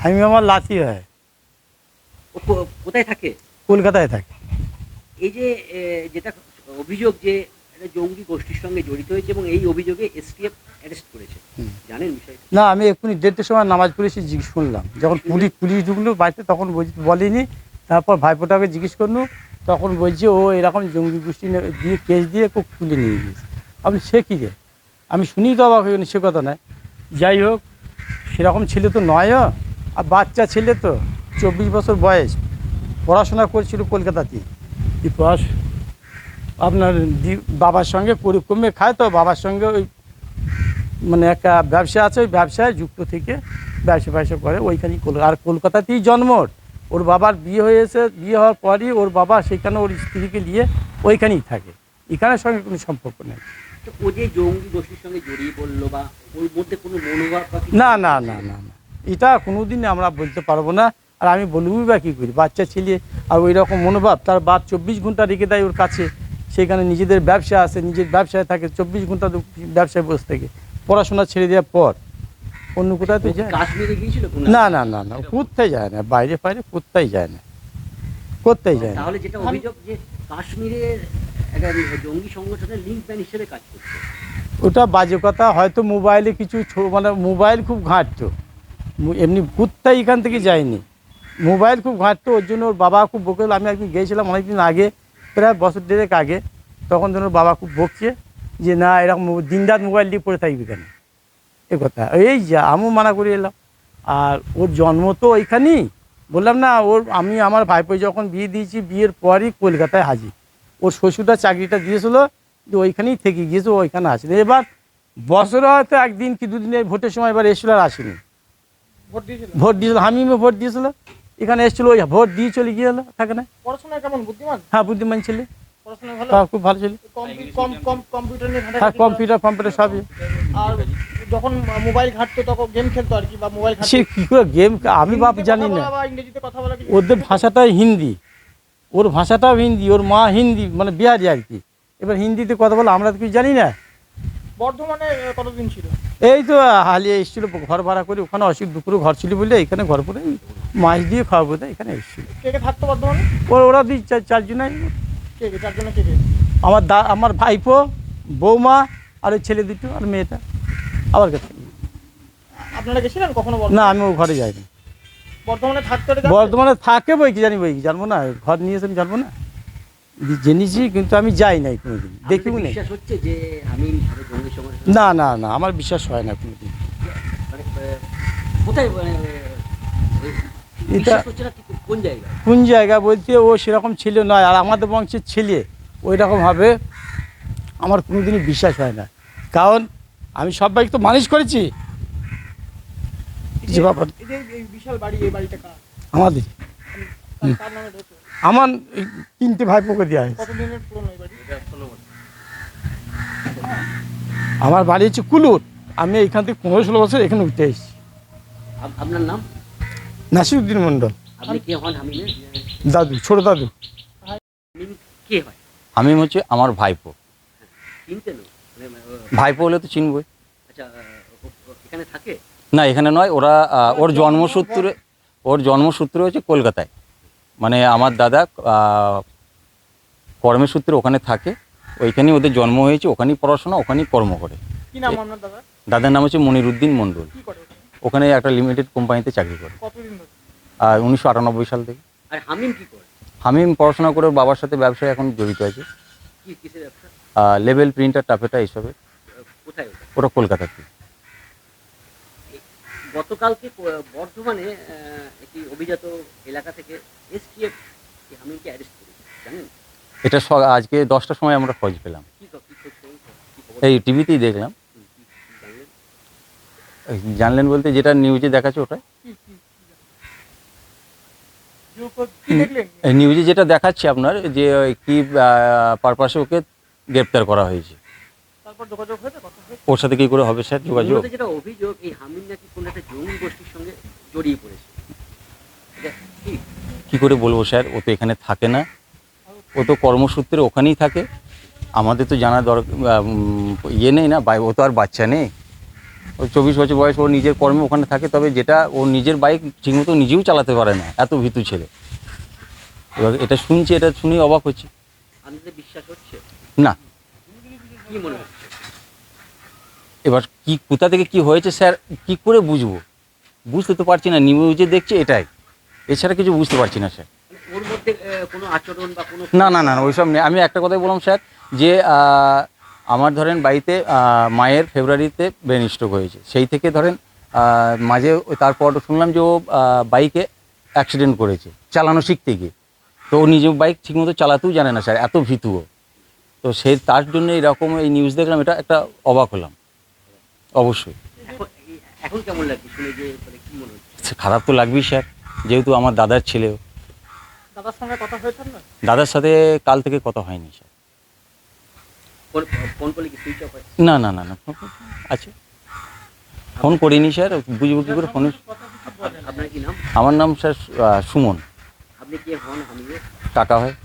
আমি আমার লাতি হয়। ও কোথায় থাকে? কলকাতায় থাকে। এই যে যেটা অভিযোগ যে একটা জঙ্গি গোষ্ঠীর সঙ্গে জড়িত হয়েছে এবং এই অভিযোগে এসটিএফ অ্যারেস্ট করেছে, জানেন বিষয়টা? না, আমি এক্ষুনি 1:30টার সময় নামাজ পড়েছি, শুনলাম যখন পুলিশ ঢুকলো বাড়িতে তখন বলিনি। তারপর ভাইপোটাকে জিজ্ঞেস করলো, তখন বলছে ও এরকম জঙ্গি গোষ্ঠী দিয়ে কেস দিয়ে খুব তুলে নিয়ে গিয়েছে। আপনি সে কী রে, আমি শুনি তো অবাক হয়ে, সে কথা নয়। যাই হোক, সেরকম ছেলে তো নয়ও, আর বাচ্চা ছেলে তো 24 বছর বয়স, পড়াশোনা করছিল কলকাতাতে। আপনার বাবার সঙ্গে পরিক্রমে খায়, তো বাবার সঙ্গে ওই মানে একটা ব্যবসা আছে, ওই ব্যবসায় যুক্ত থেকে ব্যবসা করে ওইখানেই। আর কলকাতাতেই জন্ম। ওর বাবার বিয়ে হয়েছে, বিয়ে হওয়ার পরই ওর বাবা সেখানে ওর স্ত্রীকে নিয়ে ওইখানেই থাকে, এখানের সঙ্গে কোনো সম্পর্ক নেই। ও যে জঙ্গি গোষ্ঠীর সঙ্গে জড়িয়ে পড়লো বা ওর মধ্যে কোনো মনোভাব না না না না না, এটা কোনো দিন আমরা বলতে পারবো না। আর আমি বলবই বা কী করি, বাচ্চা ছেলে আর ওই রকম মনোভাব, তার বাপ 24 ঘন্টা রেখে দেয় ওর কাছে, সেখানে নিজেদের ব্যবসা আছে, নিজের ব্যবসায় থাকে, 24 ঘন্টা ব্যবসায় বসে থাকে, পড়াশোনা ছেড়ে দেওয়ার পর অন্য কোথায় তো যায় কাশ্মীরে গিয়েছিল? না না না না, কোথায় যায় না, বাইরে বাইরে কোথায় যায় না, কোথায় যায় না। তাহলে যেটা অভিযোগ যে কাশ্মীরের একটা জঙ্গি সংগঠনের লিঙ্কম্যান হিসেবে কাজ করছে, ওটা বাজে কথা। হয়তো মোবাইলে কিছু মানে মোবাইল খুব ঘাঁটতো, এমনি ভূতটাই এখান থেকে যায়নি, মোবাইল খুব ঘাঁটতো, ওর জন্য ওর বাবা খুব বকেল। আমি একদিন গিয়েছিলাম অনেকদিন আগে, প্রায় বছর দেড়েক আগে, তখন যেন ওর বাবা খুব বকছে যে না এরকম দিনরাত মোবাইল দিয়ে পড়ে থাকবি কেন, এ কথা। এই যা আমিও মানা করে এলাম। আর ওর জন্ম তো ওইখানেই, বললাম না, আমি আমার ভাইপো যখন বিয়ে দিয়েছি, বিয়ের পরই কলকাতায় হাজির। ওর শ্বশুরটা চাকরিটা দিয়েছিল, যে ওইখানেই থেকে গিয়েছে, ওইখানে আসেনি। এবার বছরে হয়তো একদিন কি দুদিনের ভোটের সময় এবার এসেছিল, আর আসেনি। ভোট দিয়েছিল, হামিমে ভোট দিয়েছিল, এখানে এসেছিল, ওই ভোট দিয়ে চলে গিয়ে হলো, থাকে না। পড়াশোনায় কেমন, বুদ্ধিমান? হ্যাঁ, বুদ্ধিমান ছেলে, পড়াশোনায় ভালো? হ্যাঁ খুব ভালো ছেলে। কম্পিউটার নিয়ে হ্যাঁ, কম্পিউটার সবই। আর যখন মোবাইল ঘাঁটতো তখন গেম খেলতো আর কি, বা মোবাইল ঘাঁটতো? সে কী করে গেম, আমি বাপ জানি না। ইংরেজিতে কথা বলা? ওদের ভাষাটাই হিন্দি, ওর ভাষাটাও হিন্দি, ওর মা হিন্দি, মানে বিহারি আর কি। এবার হিন্দিতে কথা বলে, আমরা তো কিছু জানি না। বর্ধমানে কতদিন ছিল? এই তো হালিয়ে এসেছিলো, ঘর ভাড়া করে, ওখানে অসুখ দুপুরে ঘর ছিল বলে এখানে ঘর করে মাছ দিয়ে খাওয়াবো, তাই এখানে এসেছিল। কে কে থাকতো বর্ধমানে? ওরা দুই চারজনাই। কে কে চারজনে? কে কে? আমার ভাইপো, বৌমা, আর ওই ছেলে দুটো, আর মেয়েটা আবার কাছে। আপনারা গেছিলেন কখনো? না, আমি ও ঘরে যাইনি। বর্ধমানে থাকতো? বর্ধমানে থাকে বই কি জানি, বই কি জানবো না, ঘর নিয়েছে আমি জানবো না, জেনেছি কিন্তু আমি যাই নাই কোনোদিন, দেখিও নাই। বিশ্বাস হচ্ছে যে আমি জঙ্গি সংগঠন? না না না, আমার বিশ্বাস হয় না কোনোদিন। কোথায় এটা কোন জায়গায়? কোন জায়গা বলতে, ও সেরকম ছেলে নয়, আর আমাদের বংশের ছেলে ওই রকম হবে আমার কোনোদিনই বিশ্বাস হয় না। কারণ আমি সবাইকে তো মানুষ করেছি। এই বিশাল বাড়ি, এই বাড়িটা কার? আমাদের, কার নামে রয়েছে? আমার 3টে ভাইপোকে দেওয়া হয়েছে। কতদিনের পুরনো এই বাড়ি? আমার বাড়ি হচ্ছে কুলুর, আমি এইখান থেকে 15-16 বছর এখানে উঠে এসেছি। আপনার নাম? নাসিরউদ্দিন মণ্ডল। আপনি কে হন হামিমের? দাদু, ছোট দাদু। হামিম কে হয়? হামিম হচ্ছে আমার ভাইপো। চিনতেন? ভাইপো হলে তো চিনবই। আচ্ছা, এখানে থাকে? না, এখানে নয়, ওরা ওর জন্মসূত্র হচ্ছে কলকাতায়, মানে আমার দাদা কর্মের সূত্রে ওখানে থাকে, ওইখানেই ওদের জন্ম হয়েছে, ওখানেই পড়াশোনা, ওখানেই কর্ম করে। কি নাম আপনার দাদা? দাদার নাম হচ্ছে মনিরুদ্দিন মণ্ডল। কি করে ওখানে একটা লিমিটেড কোম্পানিতে চাকরি করে। কতদিন ধরে? 1998 সাল থেকে। আর হামিম কি করে? হামিম পড়াশোনা করে বাবার সাথে ব্যবসায় এখন জড়িত আছে। কিসের ব্যবসা? লেবেল, প্রিন্টার, টাপেটা এইসবের। কোথায় ওরা কলকাতাতে। গতকালকে বর্ধমানে একটি অভিজাত এলাকা থেকে এসটিএফ হামিমকে অ্যারেস্ট করেছে, জানেন? এটা আজকে 10টার সময় আমরা খোঁজ পেলাম, এই টিভিতেই দেখলাম। জানলেন বলতে যেটা নিউজে দেখাচ্ছে ওটাই, নিউজে যেটা দেখাচ্ছে আপনার, যে কি পারপাসে ওকে গ্রেপ্তার করা হয়েছে। তারপর যোগাযোগ হয়েছে? ওর সাথে কি করে হবে স্যার যোগাযোগ? যেটা অভিযোগ, এই হামিম নাকি কোন একটা জঙ্গি গোষ্ঠীর সঙ্গে জড়িয়ে পড়েছে, কি করে বলবো স্যার, ও তো এখানে থাকে না, ও তো কর্মসূত্রে ওখানেই থাকে, আমাদের তো জানা দরকার, ইয়ে নেই না, ও তো আর বাচ্চা নেই, ওই 24 বছর বয়স, ও নিজের কর্মে ওখানে থাকে, তবে যেটা ও নিজের বাইক ঠিকমতো নিজেও চালাতে পারে না, এত ভীতু ছেলে। এবার এটা শুনছি, এটা শুনেই অবাক হচ্ছি। আপনাদের বিশ্বাস হচ্ছে? না, কি মনে হচ্ছে? এবার কি কোথা থেকে কি হয়েছে স্যার কি করে বুঝবো, বুঝতে তো পারছি না, নিউজে দেখছি এটাই, এছাড়া কিছু বুঝতে পারছি না স্যার। মানে ওর মধ্যে কোনো আচরণ বা কোনো না না না না, ওইসব নেই। আমি একটা কথাই বললাম স্যার, যে আমার ধরেন বাড়িতে মায়ের ফেব্রুয়ারিতে ব্রেন স্ট্রোক হয়েছে, সেই থেকে ধরেন মাঝে তারপর শুনলাম যে ও বাইকে অ্যাক্সিডেন্ট করেছে চালানো শিখতে গিয়ে, তো ও নিজে বাইক ঠিকমতো চালাতেও জানে না স্যার, এত ভীতু ও। তো সে তার জন্য এরকম এই নিউজ দেখলাম, এটা একটা অবাক হলাম অবশ্যই। এখন কেমন লাগছে শুনে, যে মানে কি মনে হচ্ছে? খারাপ তো লাগবেই স্যার, যেহেতু আমার দাদার ছেলেও। দাদার সঙ্গে কথা হয়েছে না? দাদার সাথে কাল থেকে কথা হয়নি স্যার। ফোন করলে কি সুইচ অফ হয়? না না না না, আছে, ফোন করিনি স্যার, বুঝবো কী করে ফোনে। আপনার কি নাম? আমার নাম স্যার সুমন, আপনি কে হন? আমি কাকা হয়।